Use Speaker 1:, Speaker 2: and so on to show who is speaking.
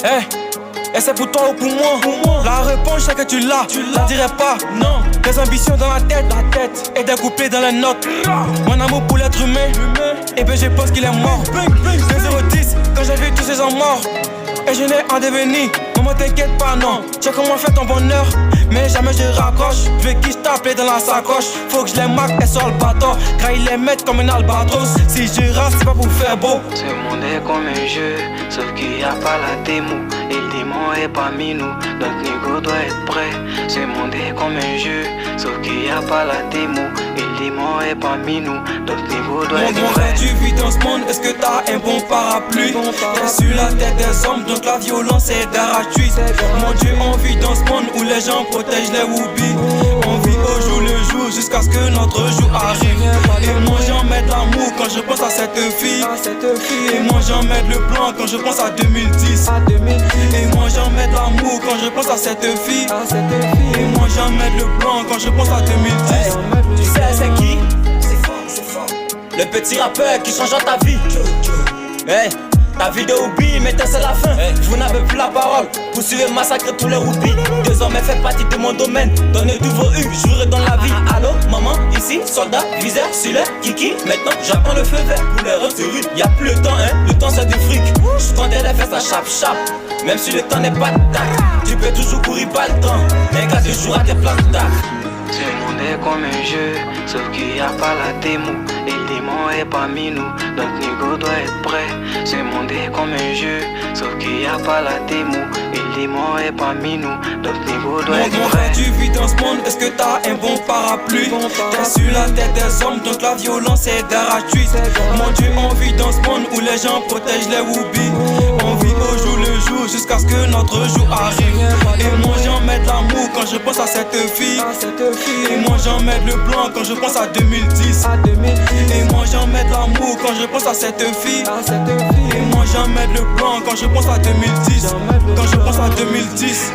Speaker 1: Hey, et c'est pour toi ou pour moi? La réponse, c'est que tu l'as. La dirais pas, non. Des ambitions dans la tête. Et des couplets dans les notes. Mon amour pour l'être humain. Et ben je pense qu'il est mort. 2-0-10, quand j'ai vu tous ces gens morts. Et je n'ai en devenir. Maman t'inquiète pas, non. Tu sais comment faire ton bonheur. Mais jamais je raccroche. Je veux qu'ils t'appellent dans la sacoche. Faut que je les marque et sur le bateau. Car ils les mettent comme un albatros. Si je rase, c'est pas pour faire beau.
Speaker 2: Ce monde est comme un jeu, sauf qu'il n'y a pas la démo. Et le démon est parmi nous, notre niveau doit être prêt. Ce monde est comme un jeu, sauf qu'il n'y a pas la démo. Et le démon est parmi nous, notre niveau doit être prêt.
Speaker 1: Tu vis dans ce monde, est-ce que t'as un bon parapluie? T'es sur la tête des hommes, donc la violence est gratuite. Mon Dieu, on vit dans ce monde où les gens protègent les whoopis. On vit au jour le jour jusqu'à ce que notre jour arrive. Et moi j'en mets de l'amour quand je pense à cette fille. Et moi j'en mets le plan quand je pense à 2010. Et moi j'en mets de l'amour quand je pense à cette fille. Et moi j'en mets le plan quand je pense à 2010.
Speaker 3: Tu sais c'est qui? C'est fort. Le petit rappeur qui changera ta vie. Hey, ta vie de oubli, mais c'est la fin. Vous n'avez plus la parole. Vous suivez massacrer tous les roupies. Désormais fait partie de mon domaine. Donnez tous vos U, jouerez dans la vie. Allô, maman, ici, soldat, viseur, sur le kiki. Maintenant, j'attends le feu vert pour les retirer. Y'a plus le temps, hein, le temps c'est du fric. Je comptais les faire ça chap. Même si le temps n'est pas de tac. Tu peux toujours courir pas le temps. Un gars de jour à tes plans de tac.
Speaker 2: Ce monde est comme un jeu, sauf qu'il n'y a pas la démo. Et le démon est parmi nous, notre niveau doit être prêt. Ce monde est comme un jeu, sauf qu'il n'y a pas la démo. Et le démon est parmi nous, notre niveau doit être prêt.
Speaker 1: Tu vis dans ce monde, est-ce que t'as un bon parapluie? T'es sur la tête des hommes, donc la violence est gratuite. Mon Dieu, on vit dans ce monde où les gens protègent les whoopis. On vit au jour le jour jusqu'à ce que notre jour arrive. Et moi j'en mets de l'amour quand je pense à cette fille. Et moi j'en mets le plan quand je pense à 2010. Et moi j'en mets de l'amour quand je pense à cette fille. Et moi j'en mets le plan quand je pense à 2010. Quand je pense à 2010.